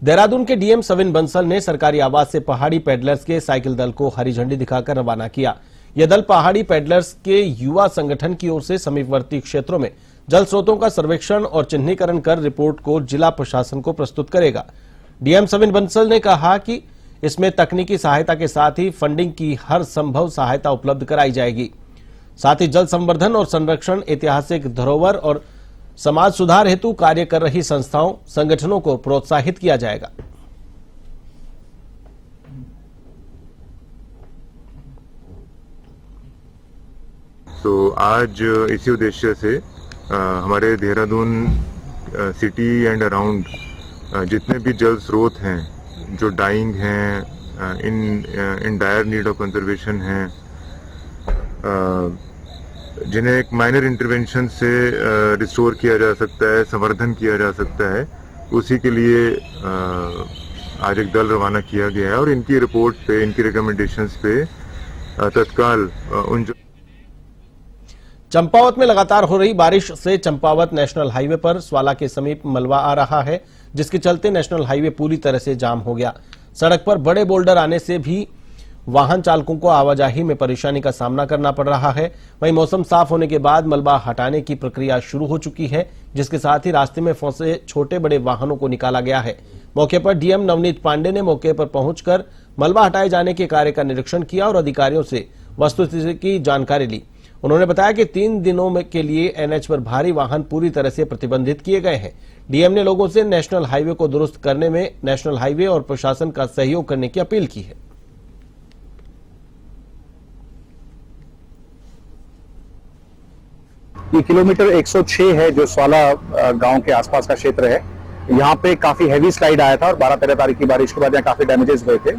देहरादून के डीएम सविन बंसल ने सरकारी आवास से पहाड़ी पैडलर्स के साइकिल दल को हरी झंडी दिखाकर रवाना किया। यह दल पहाड़ी पैडलर्स के युवा संगठन की ओर से समीपवर्ती क्षेत्रों में जल स्रोतों का सर्वेक्षण और चिन्हीकरण कर रिपोर्ट को जिला प्रशासन को प्रस्तुत करेगा। डीएम सविन बंसल ने कहा कि इसमें तकनीकी सहायता के साथ ही फंडिंग की हर संभव सहायता उपलब्ध कराई जाएगी। साथ ही जल संवर्धन और संरक्षण, ऐतिहासिक धरोहर और समाज सुधार हेतु कार्य कर रही संस्थाओं, संगठनों को प्रोत्साहित किया जाएगा। तो आज इसी उद्देश्य से हमारे देहरादून सिटी एंड अराउंड जितने भी जल स्रोत हैं जो डाइंग हैं, in dire need of conservation हैं, जिन्हें एक माइनर इंटरवेंशन से रिस्टोर किया जा सकता है, संवर्धन किया जा सकता है, उसी के लिए आज एक दल रवाना किया गया है और इनकी रिपोर्ट पे, इनकी रिकमेंडेशंस पे तत्काल उन चंपावत में लगातार हो रही बारिश से चंपावत नेशनल हाईवे पर स्वाला के समीप मलबा आ रहा है, जिसके चलते नेशनल हाईवे पूरी तरह से जाम हो गया। सड़क पर बड़े बोल्डर आने से भी वाहन चालकों को आवाजाही में परेशानी का सामना करना पड़ रहा है। वहीं मौसम साफ होने के बाद मलबा हटाने की प्रक्रिया शुरू हो चुकी है, जिसके साथ ही रास्ते में फंसे छोटे बड़े वाहनों को निकाला गया है। मौके पर डीएम नवनीत पांडे ने मौके पर पहुंचकर मलबा हटाए जाने के कार्य का निरीक्षण किया और अधिकारियों से वस्तुस्थिति की जानकारी ली। उन्होंने बताया कि 3 दिनों के लिए एनएच पर भारी वाहन पूरी तरह से प्रतिबंधित किए गए हैं। डीएम ने लोगों से नेशनल हाईवे को दुरुस्त करने में नेशनल हाईवे और प्रशासन का सहयोग करने की अपील की है। ये किलोमीटर 106 है जो स्वाला गांव के आसपास का क्षेत्र है। यहाँ पे काफी हैवी स्लाइड आया था और 12-13 तारीख की बारिश के बाद यहाँ काफी डैमेजेस हुए थे।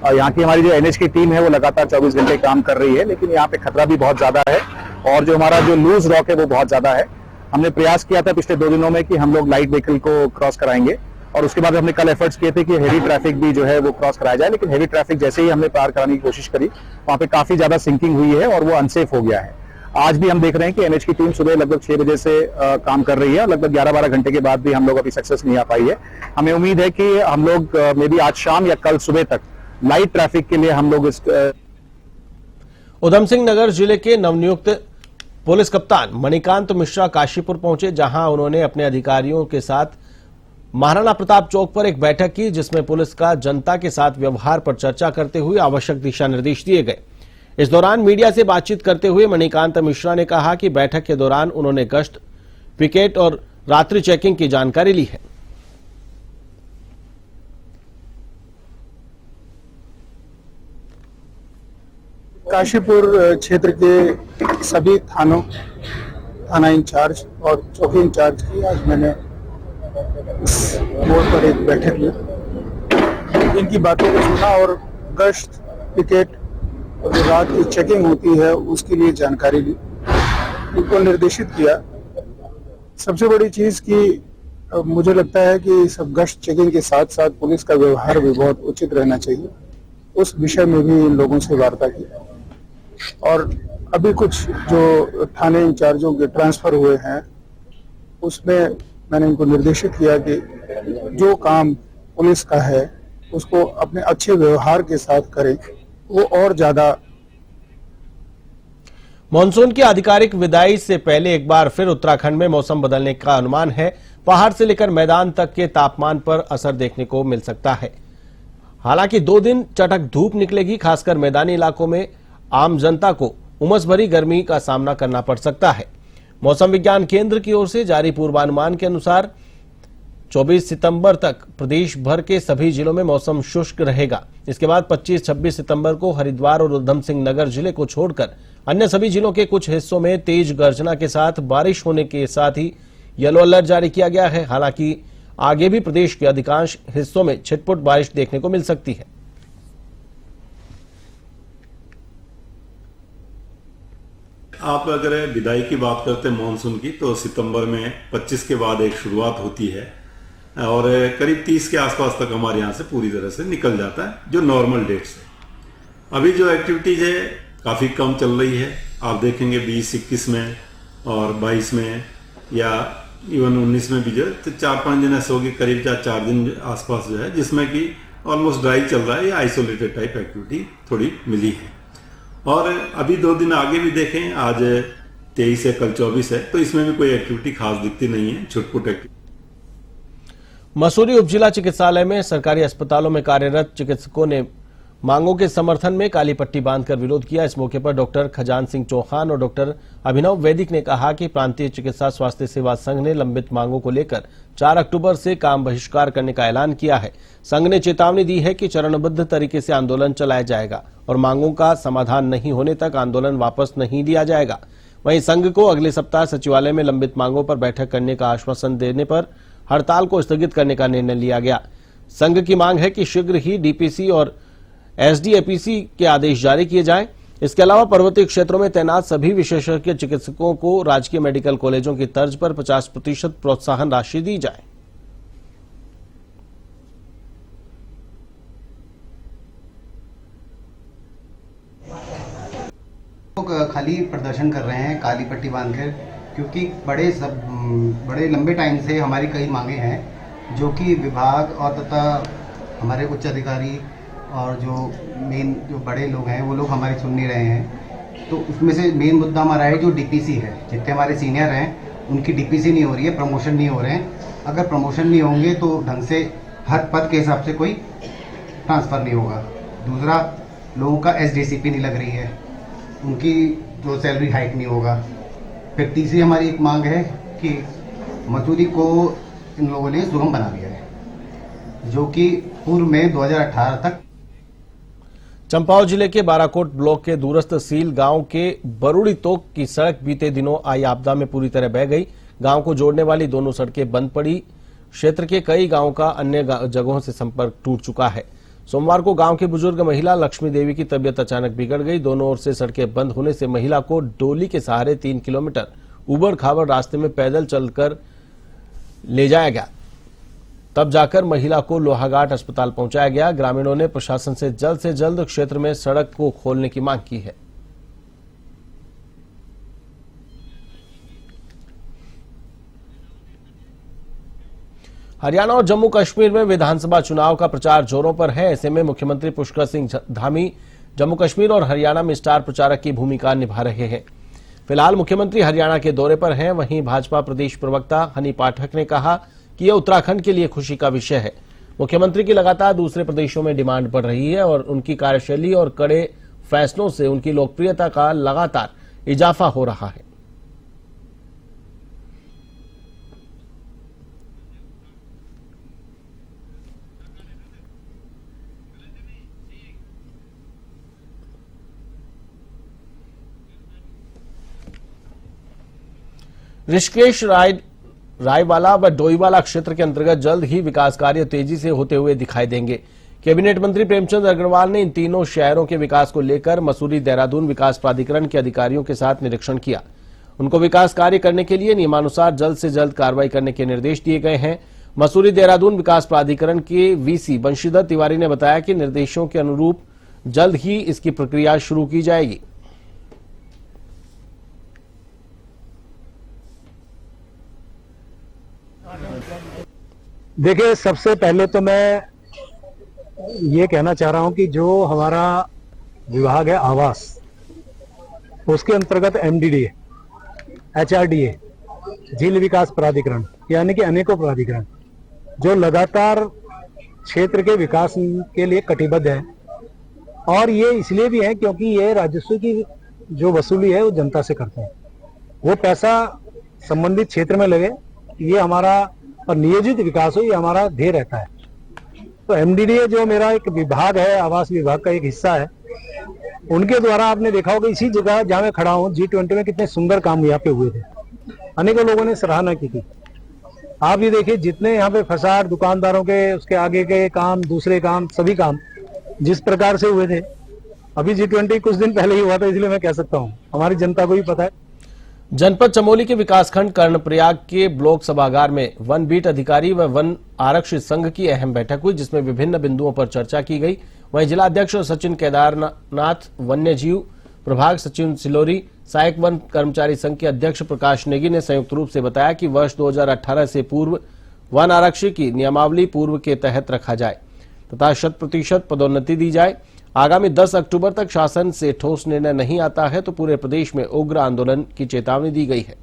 यहाँ की हमारी जो एनएच की टीम है वो लगातार 24 घंटे काम कर रही है, लेकिन यहाँ पे खतरा भी बहुत ज्यादा है और जो हमारा जो लूज रॉक है वो बहुत ज्यादा है। हमने प्रयास किया था पिछले 2 दिनों में कि हम लोग लाइट व्हीकल को क्रॉस कराएंगे और उसके बाद हमने कल एफर्ट्स किए थे कि हेवी ट्रैफिक भी जो है वो क्रॉस कराया जाए, लेकिन हेवी ट्रैफिक जैसे ही हमने पार कराने की कोशिश करी वहाँ पे काफी ज्यादा सिंकिंग हुई है और वो अनसेफ हो गया है। आज भी हम देख रहे हैं कि एनएच की टीम सुबह लगभग 6 बजे से काम कर रही है और लगभग 11-12 घंटे के बाद भी हम लोग अभी सक्सेस नहीं आ पाई है। हमें उम्मीद है कि हम लोग मे बी आज शाम या कल सुबह तक लाइट ट्रैफिक के लिए हम लोग उधम सिंह नगर जिले के नवनियुक्त पुलिस कप्तान मणिकांत मिश्रा काशीपुर पहुंचे, जहां उन्होंने अपने अधिकारियों के साथ महाराणा प्रताप चौक पर एक बैठक की, जिसमें पुलिस का जनता के साथ व्यवहार पर चर्चा करते हुए आवश्यक दिशा निर्देश दिए गए। इस दौरान मीडिया से बातचीत करते हुए मणिकांत मिश्रा ने कहा कि बैठक के दौरान उन्होंने गश्त, पिकेट और रात्रि चेकिंग की जानकारी ली है। काशीपुर क्षेत्र के सभी थाना इंचार्ज और चौकी इंचार्ज की आज मैंने इस मोड़ पर एक बैठक ली, इनकी बातों को सुना और गश्त, पिकेट और जो रात की चेकिंग होती है उसके लिए जानकारी ली, इनको निर्देशित किया। सबसे बड़ी चीज की मुझे लगता है कि सब गश्त चेकिंग के साथ साथ पुलिस का व्यवहार भी बहुत उचित रहना चाहिए, उस विषय में भी इन लोगों से वार्ता की। और अभी कुछ जो थाने इंचार्जों के ट्रांसफर हुए हैं उसमें मैंने इनको निर्देशित किया कि जो काम पुलिस का है उसको अपने अच्छे व्यवहार के साथ करें, वो और ज्यादा। मानसून की आधिकारिक विदाई से पहले एक बार फिर उत्तराखंड में मौसम बदलने का अनुमान है। पहाड़ से लेकर मैदान तक के तापमान पर असर देखने को मिल सकता है। हालांकि 2 दिन चटक धूप निकलेगी, खासकर मैदानी इलाकों में आम जनता को उमस भरी गर्मी का सामना करना पड़ सकता है। मौसम विज्ञान केंद्र की ओर से जारी पूर्वानुमान के अनुसार 24 सितंबर तक प्रदेश भर के सभी जिलों में मौसम शुष्क रहेगा। इसके बाद 25-26 सितंबर को हरिद्वार और उधम सिंह नगर जिले को छोड़कर अन्य सभी जिलों के कुछ हिस्सों में तेज गर्जना के साथ बारिश होने के साथ ही येलो अलर्ट जारी किया गया है। हालांकि आगे भी प्रदेश के अधिकांश हिस्सों में छिटपुट बारिश देखने को मिल सकती है। आप अगर विदाई की बात करते हैं मानसून की, तो सितंबर में 25 के बाद एक शुरुआत होती है और करीब 30 के आसपास तक हमारे यहाँ से पूरी तरह से निकल जाता है, जो नॉर्मल डेट्स है। अभी जो एक्टिविटीज है काफ़ी कम चल रही है। आप देखेंगे 20-21 में और 22 में या इवन 19 में भी जो है तो 4-5 दिन ऐसे हो गए, करीब 4 दिन आसपास जो है, जिसमें कि ऑलमोस्ट ड्राई चल रहा है या आइसोलेटेड टाइप एक्टिविटी थोड़ी मिली है। और अभी 2 दिन आगे भी देखें, आज 23 है, कल 24 है, तो इसमें भी कोई एक्टिविटी खास दिखती नहीं है, छुटपुट एक्टिविटी। मसूरी उपजिला चिकित्सालय में सरकारी अस्पतालों में कार्यरत चिकित्सकों ने मांगों के समर्थन में काली पट्टी बांधकर विरोध किया। इस मौके पर डॉक्टर खजान सिंह चौहान और डॉक्टर अभिनव वैदिक ने कहा कि प्रांतीय चिकित्सा स्वास्थ्य सेवा संघ ने लंबित मांगों को लेकर 4 अक्टूबर से काम बहिष्कार करने का ऐलान किया है। संघ ने चेतावनी दी है कि चरणबद्ध तरीके से आंदोलन चलाया जाएगा और मांगों का समाधान नहीं होने तक आंदोलन वापस नहीं लिया जाएगा। वहीं संघ को अगले सप्ताह सचिवालय में लंबित मांगों पर बैठक करने का आश्वासन देने पर हड़ताल को स्थगित करने का निर्णय लिया गया। संघ की मांग है कि शीघ्र ही डीपीसी और एसडीएपीसी के आदेश जारी किए जाएं। इसके अलावा पर्वतीय क्षेत्रों में तैनात सभी विशेषज्ञ चिकित्सकों को राजकीय मेडिकल कॉलेजों की तर्ज पर 50% प्रोत्साहन राशि दी जाए। लोग खाली प्रदर्शन कर रहे हैं काली पट्टी बांधकर, क्योंकि बड़े लंबे टाइम से हमारी कई मांगे हैं जो कि विभाग और तथा हमारे उच्च अधिकारी और जो बड़े लोग हैं वो लोग हमारी सुन नहीं रहे हैं। तो उसमें से मेन मुद्दा हमारा है जो डीपीसी है। जितने हमारे सीनियर हैं उनकी डीपीसी नहीं हो रही है, प्रमोशन नहीं हो रहे हैं। अगर प्रमोशन नहीं होंगे तो ढंग से हर पद के हिसाब से कोई ट्रांसफ़र नहीं होगा। दूसरा, लोगों का एसडीसीपी नहीं लग रही है, उनकी जो सैलरी हाइक नहीं होगा। फिर तीसरी हमारी एक मांग है कि मजदूरी को इन लोगों ने सुगम बना दिया है, जो कि पूर्व में 2018 तक। चंपावत जिले के बाराकोट ब्लॉक के दूरस्थ सील गांव के बरूड़ी तोक की सड़क बीते दिनों आई आपदा में पूरी तरह बह गई। गांव को जोड़ने वाली दोनों सड़कें बंद पड़ी। क्षेत्र के कई गांवों का अन्य जगहों से संपर्क टूट चुका है। सोमवार को गांव की बुजुर्ग महिला लक्ष्मी देवी की तबीयत अचानक बिगड़ गई। दोनों ओर से सड़कें बंद होने से महिला को डोली के सहारे 3 किलोमीटर उबड़ खाबड़ रास्ते में पैदल चलकर ले जाया गया। तब जाकर महिला को लोहाघाट अस्पताल पहुंचाया गया। ग्रामीणों ने प्रशासन से जल्द क्षेत्र में सड़क को खोलने की मांग की है। हरियाणा और जम्मू कश्मीर में विधानसभा चुनाव का प्रचार जोरों पर है। ऐसे में मुख्यमंत्री पुष्कर सिंह धामी जम्मू कश्मीर और हरियाणा में स्टार प्रचारक की भूमिका निभा रहे हैं। फिलहाल मुख्यमंत्री हरियाणा के दौरे पर हैं। वहीं भाजपा प्रदेश प्रवक्ता हनी पाठक ने कहा कि यह उत्तराखंड के लिए खुशी का विषय है। मुख्यमंत्री की लगातार दूसरे प्रदेशों में डिमांड बढ़ रही है और उनकी कार्यशैली और कड़े फैसलों से उनकी लोकप्रियता का लगातार इजाफा हो रहा है। ऋषिकेश रायवाला व डोईवाला क्षेत्र के अंतर्गत जल्द ही विकास कार्य तेजी से होते हुए दिखाई देंगे। कैबिनेट मंत्री प्रेमचंद अग्रवाल ने इन तीनों शहरों के विकास को लेकर मसूरी देहरादून विकास प्राधिकरण के अधिकारियों के साथ निरीक्षण किया। उनको विकास कार्य करने के लिए नियमानुसार जल्द से जल्द कार्रवाई करने के निर्देश दिए गए हैं। मसूरी देहरादून विकास प्राधिकरण के वीसी बंशीधर तिवारी ने बताया कि निर्देशों के अनुरूप जल्द ही इसकी प्रक्रिया शुरू की जाएगी। देखिए, सबसे पहले तो मैं ये कहना चाह रहा हूं कि जो हमारा विभाग है आवास, उसके अंतर्गत एमडीडीए, एचआरडीए, झील विकास प्राधिकरण यानी कि अनेकों प्राधिकरण जो लगातार क्षेत्र के विकास के लिए कटिबद्ध है। और ये इसलिए भी है क्योंकि ये राजस्व की जो वसूली है वो जनता से करते हैं। वो पैसा संबंधित क्षेत्र में लगे, ये हमारा और नियोजित विकास हो, ये हमारा ध्येय रहता है। तो एमडीडीए जो मेरा एक विभाग है, आवास विभाग का एक हिस्सा है, उनके द्वारा आपने देखा होगा इसी जगह जहां मैं खड़ा हूं G20 में कितने सुंदर काम यहाँ पे हुए थे, अनेकों लोगों ने सराहना की थी। आप ये देखिए जितने यहाँ पे फसाद दुकानदारों के, उसके आगे के काम, दूसरे काम, सभी काम जिस प्रकार से हुए थे। अभी G20 कुछ दिन पहले ही हुआ था, इसलिए मैं कह सकता हूँ हमारी जनता को भी पता है। जनपद चमोली के विकासखंड कर्णप्रयाग के ब्लॉक सभागार में वन बीट अधिकारी व वन आरक्षित संघ की अहम बैठक हुई, जिसमें विभिन्न बिंदुओं पर चर्चा की गई। वहीं जिला अध्यक्ष सचिन केदारनाथ वन्य जीव प्रभाग सचिव सिलोरी, सहायक वन कर्मचारी संघ के अध्यक्ष प्रकाश नेगी ने संयुक्त रूप से बताया कि वर्ष 2018 से पूर्व वन आरक्षी की नियमावली पूर्व के तहत रखा जाए तथा 100% पदोन्नति दी जाए। आगामी 10 अक्टूबर तक शासन से ठोस निर्णय नहीं आता है तो पूरे प्रदेश में उग्र आंदोलन की चेतावनी दी गई है।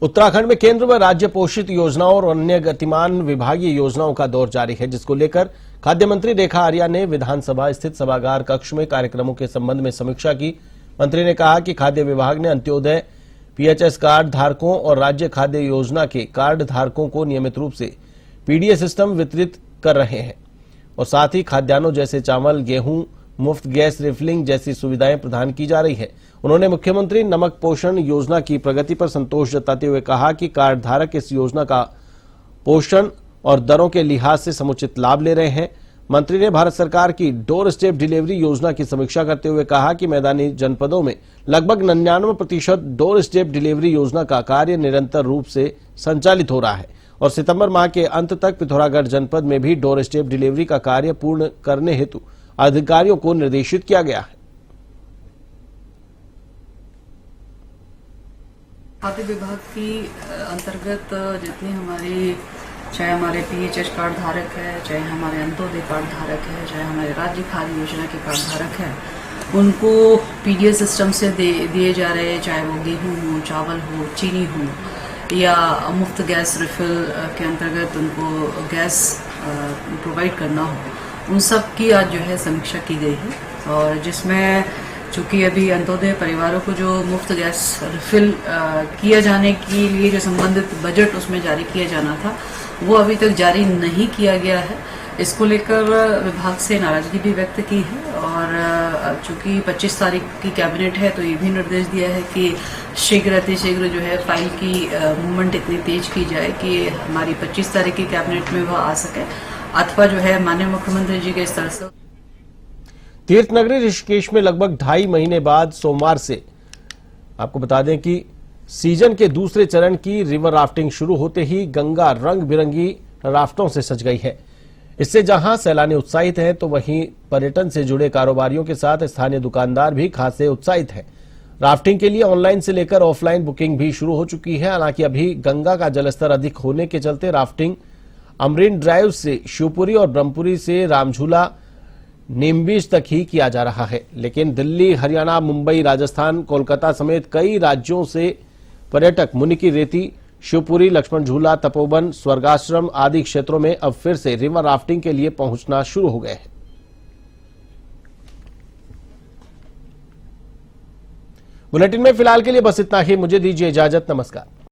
उत्तराखंड में केंद्र व राज्य पोषित योजनाओं और अन्य गतिमान विभागीय योजनाओं का दौर जारी है, जिसको लेकर खाद्य मंत्री रेखा आर्या ने विधानसभा स्थित सभागार कक्ष में कार्यक्रमों के संबंध में समीक्षा की। मंत्री ने कहा कि खाद्य विभाग ने अंत्योदय पीएचएस कार्ड धारकों और राज्य खाद्य योजना के कार्ड धारकों को नियमित रूप से पीडीए सिस्टम वितरित कर रहे हैं और साथ ही खाद्यान्नों जैसे चावल, गेहूं, मुफ्त गैस रिफिलिंग जैसी सुविधाएं प्रदान की जा रही है। उन्होंने मुख्यमंत्री नमक पोषण योजना की प्रगति पर संतोष जताते हुए कहा कि कार्ड धारक इस योजना का पोषण और दरों के लिहाज से समुचित लाभ ले रहे हैं। मंत्री ने भारत सरकार की डोर स्टेप डिलीवरी योजना की समीक्षा करते हुए कहा कि मैदानी जनपदों में लगभग 99% डोर स्टेप डिलीवरी योजना का कार्य निरंतर रूप से संचालित हो रहा है और सितंबर माह के अंत तक पिथौरागढ़ जनपद में भी डोर स्टेप डिलीवरी का कार्य पूर्ण करने हेतु अधिकारियों को निर्देशित किया गया है। खाद्य विभाग की अंतर्गत जितने हमारे, चाहे हमारे पीएचएस कार्ड धारक है, चाहे हमारे अंत्योदय कार्ड धारक है, चाहे हमारे राज्य खाद्य योजना के कार्ड धारक है, उनको पीडीए सिस्टम से दिए जा रहे हैं, चाहे वो गेहूं हो, चावल हो, चीनी हो या मुफ्त गैस रिफिल के अंतर्गत उनको गैस प्रोवाइड करना हो, उन सब की आज जो है समीक्षा की गई है। और जिसमें चूंकि अभी अंत्योदय परिवारों को जो मुफ्त गैस रिफिल किया जाने के लिए जो संबंधित बजट उसमें जारी किया जाना था वो अभी तक जारी नहीं किया गया है। इसको लेकर विभाग से नाराजगी भी व्यक्त की है और चूंकि 25 तारीख की कैबिनेट है तो ये भी निर्देश दिया है कि शीघ्र अतिशीघ्र जो है फाइल की मूवमेंट इतनी तेज की जाए कि हमारी 25 तारीख की कैबिनेट में वह आ सके अथवा जो है माननीय मुख्यमंत्री जी के स्तर से। तीर्थ नगरी ऋषिकेश में लगभग 2.5 महीने बाद सोमवार से आपको बता दें कि सीजन के दूसरे चरण की रिवर राफ्टिंग शुरू होते ही गंगा रंग बिरंगी राफ्टों से सज गई है। इससे जहां सैलानी उत्साहित हैं तो वहीं पर्यटन से जुड़े कारोबारियों के साथ स्थानीय दुकानदार भी खासे उत्साहित हैं। राफ्टिंग के लिए ऑनलाइन से लेकर ऑफलाइन बुकिंग भी शुरू हो चुकी है। हालांकि अभी गंगा का जलस्तर अधिक होने के चलते राफ्टिंग अमरीन ड्राइव से शिवपुरी और ब्रह्मपुरी से रामझूला नीमबीच तक ही किया जा रहा है, लेकिन दिल्ली, हरियाणा, मुंबई, राजस्थान, कोलकाता समेत कई राज्यों से पर्यटक मुनि की रेती, शिवपुरी, लक्ष्मण झूला, तपोवन, स्वर्गाश्रम आदि क्षेत्रों में अब फिर से रिवर राफ्टिंग के लिए पहुंचना शुरू हो गए हैं। बुलेटिन में फिलहाल के लिए बस इतना ही। मुझे दीजिए इजाजत। नमस्कार।